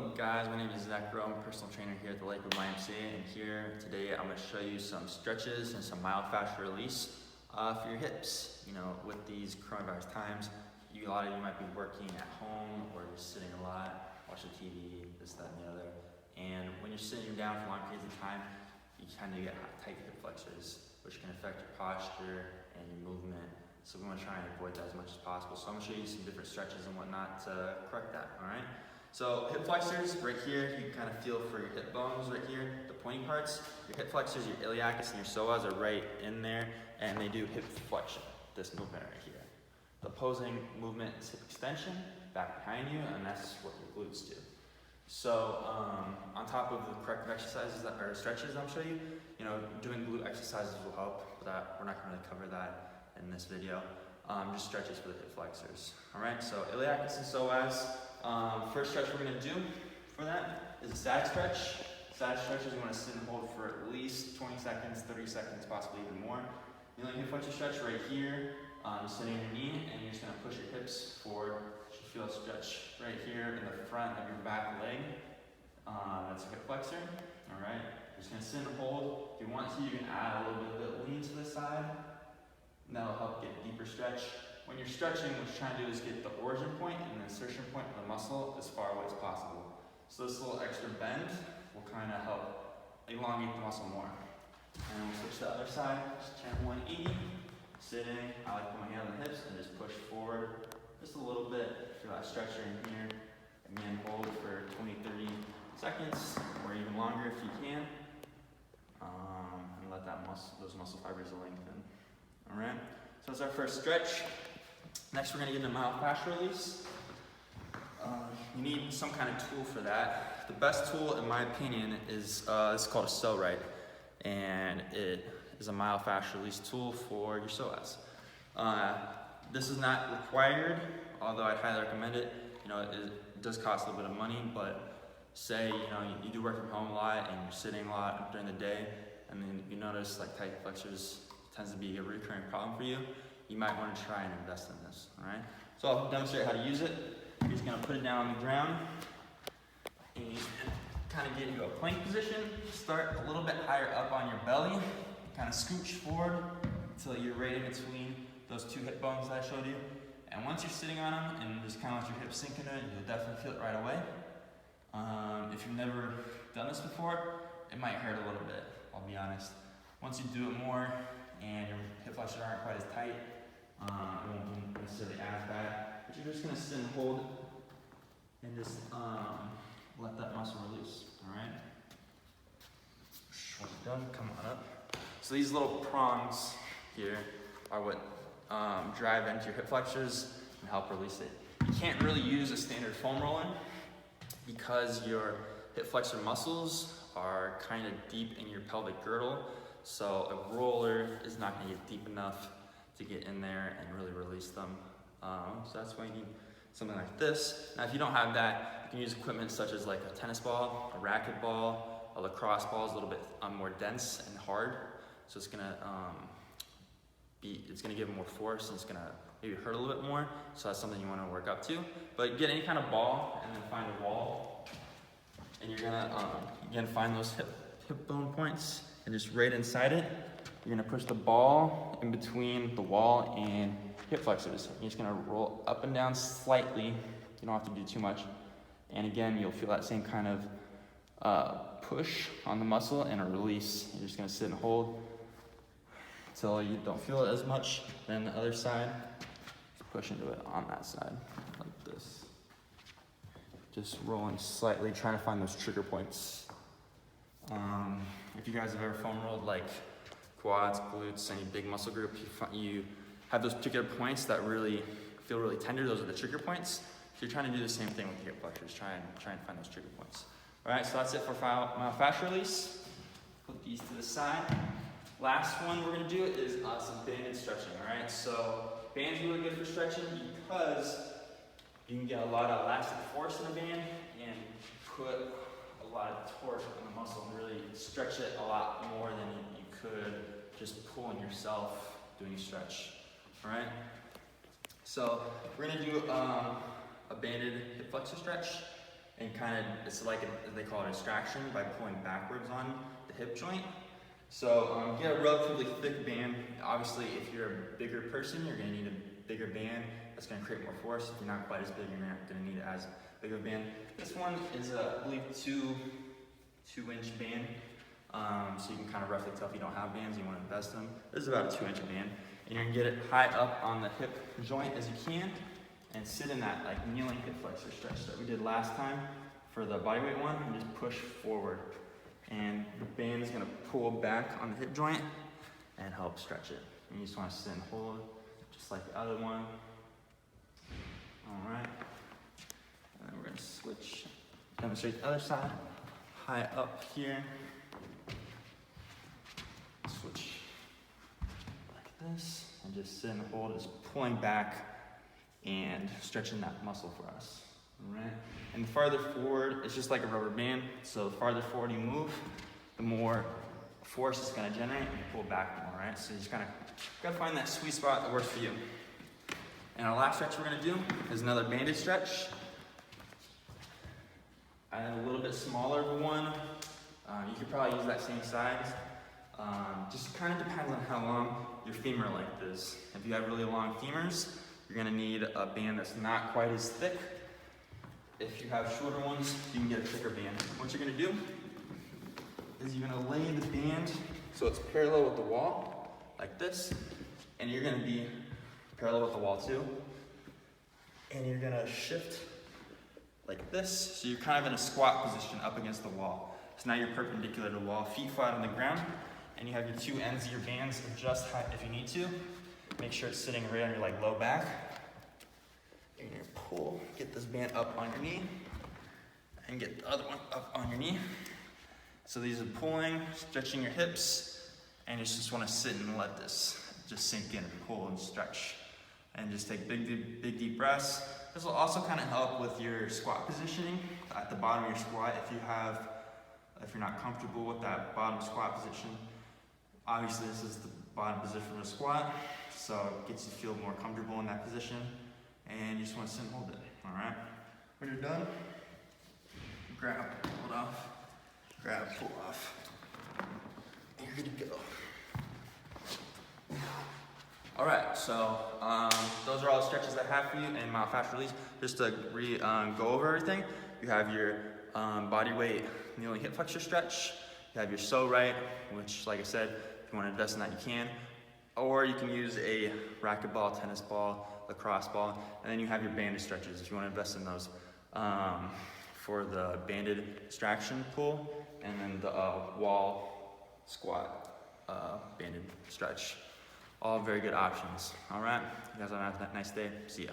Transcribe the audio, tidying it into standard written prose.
Hello guys, my name is Zach Rowe. I'm a personal trainer here at the Lakewood YMCA, and here today I'm going to show you some stretches and some myofascial release for your hips. You know, with these coronavirus times, a lot of you might be working at home or you're sitting a lot, watching TV, this, that, and the other. And when you're sitting down for long periods of time, you kind of get tight hip flexors, which can affect your posture and your movement. So we want to try and avoid that as much as possible. So I'm going to show you some different stretches and whatnot to correct that, all right? So hip flexors, right here, you can kind of feel for your hip bones right here, the pointy parts. Your hip flexors, your iliacus and your psoas are right in there, and they do hip flexion, this movement right here. The opposing movement is hip extension, back behind you, and that's what your glutes do. So on top of the corrective exercises or stretches I'm showing you, doing glute exercises will help, but we're not going to cover that in this video. Just stretches for the hip flexors. All right, so iliacus and psoas. First stretch we're going to do for that is a static stretch. Static stretches you want to sit and hold for at least 20 seconds, 30 seconds, possibly even more. The only hip flexor stretch right here, sitting on your knee, and you're just going to push your hips forward. You should feel a stretch right here in the front of your back leg. That's a hip flexor. All right, you're just going to sit and hold. If you want to, you can add a little bit of lean to the side, and that'll help get a deeper stretch. When you're stretching, what you're trying to do is get the origin point and the insertion point of the muscle as far away as possible. So this little extra bend will kind of help elongate the muscle more. And we'll switch to the other side, just turn 180, sitting. I like to put my hand on the hips and just push forward just a little bit. Feel that stretcher in here. Again, hold for 20, 30 seconds, or even longer if you can. And let those muscle fibers lengthen. All right, so that's our first stretch. Next, we're going to get into myofascial release. You need some kind of tool for that. The best tool, in my opinion, is it's called a Pso-Right, and it is a myofascial release tool for your psoas. This is not required, although I'd highly recommend it. It does cost a little bit of money, but say you do work from home a lot and you're sitting a lot during the day, and then you notice like tight flexors tends to be a recurring problem for you. You might want to try and invest in this, all right? So I'll demonstrate how to use it. You're just gonna put it down on the ground and kind of get into a plank position. Start a little bit higher up on your belly, kind of scooch forward until you're right in between those two hip bones that I showed you. And once you're sitting on them and just kind of let your hips sink into it, you'll definitely feel it right away. If you've never done this before, it might hurt a little bit, I'll be honest. Once you do it more and your hip flexors aren't quite as tight, it won't be necessarily as bad, but you're just going to sit and hold and just let that muscle release, all right? Once you're done, come on up. So these little prongs here are what drive into your hip flexors and help release it. You can't really use a standard foam roller because your hip flexor muscles are kind of deep in your pelvic girdle, so a roller is not going to get deep enough to get in there and really release them. So that's why you need something like this. Now if you don't have that, you can use equipment such as like a tennis ball, a racket ball, a lacrosse ball is a little bit more dense and hard. So it's gonna give it more force, and it's gonna maybe hurt a little bit more. So that's something you wanna work up to. But get any kind of ball and then find a wall. And you're gonna again find those hip bone points and just right inside it. You're gonna push the ball in between the wall and hip flexors. You're just gonna roll up and down slightly. You don't have to do too much. And again, you'll feel that same kind of push on the muscle and a release. You're just gonna sit and hold until you don't feel it as much. Then the other side, just push into it on that side, like this. Just rolling slightly, trying to find those trigger points. If you guys have ever foam rolled like quads, glutes, any big muscle group, you have those particular points that really feel really tender. Those are the trigger points. So you're trying to do the same thing with your hip flexors. Try and find those trigger points. All right, so that's it for myofascial release. Put these to the side. Last one we're gonna do is some banded stretching. All right, so band's really good for stretching because you can get a lot of elastic force in a band and put a lot of torque on the muscle and really stretch it a lot more than you could just pulling yourself doing a stretch. All right, so we're gonna do a banded hip flexor stretch. and it's like they call it extraction by pulling backwards on the hip joint. So get a relatively thick band. Obviously, if you're a bigger person, you're gonna need a bigger band. That's gonna create more force. If you're not quite as big, you're not gonna need as big of a band. This one is I believe two-inch band. So you can kind of roughly tell if you don't have bands, you want to invest in them. This is about a 2-inch band. And you're gonna get it high up on the hip joint as you can, and sit in that like kneeling hip flexor stretch that we did last time for the bodyweight one, and just push forward. And the band is gonna pull back on the hip joint and help stretch it. And you just wanna sit and hold, just like the other one. All right. And then we're gonna switch, demonstrate the other side. High up here. Switch like this, and just sit and hold, just pulling back and stretching that muscle for us. All right. And the farther forward, it's just like a rubber band. So the farther forward you move, the more force it's gonna generate, and you pull back more, right? So you just gotta find that sweet spot that works for you. And our last stretch we're gonna do is another banded stretch. I have a little bit smaller of one. You could probably use that same size. Just kind of depends on how long your femur length is. If you have really long femurs, you're gonna need a band that's not quite as thick. If you have shorter ones, you can get a thicker band. What you're gonna do is you're gonna lay the band so it's parallel with the wall, like this, and you're gonna be parallel with the wall too. And you're gonna shift like this, so you're kind of in a squat position up against the wall. So now you're perpendicular to the wall, feet flat on the ground, and you have your two ends of your bands adjust height if you need to. Make sure it's sitting right on your like low back. You're gonna pull, get this band up on your knee, and get the other one up on your knee. So these are pulling, stretching your hips, and you just wanna sit and let this just sink in and pull and stretch. And just take big deep breaths. This will also kind of help with your squat positioning at the bottom of your squat. If you're not comfortable with that bottom squat position, obviously this is the bottom position of the squat, so it gets you feel more comfortable in that position, and you just want to sit and hold it. All right. When you're done, grab, pull it off, grab, pull off, and you're good to go. All right, so those are all the stretches that I have for you in myofascial release. Just to go over everything, you have your body weight kneeling hip flexor stretch. You have your so right, which, like I said, if you want to invest in that, you can. Or you can use a racquetball, tennis ball, lacrosse ball, and then you have your banded stretches if you want to invest in those. For the banded extraction pull, and then the wall squat banded stretch. All very good options. All right, you guys have a nice day. See ya.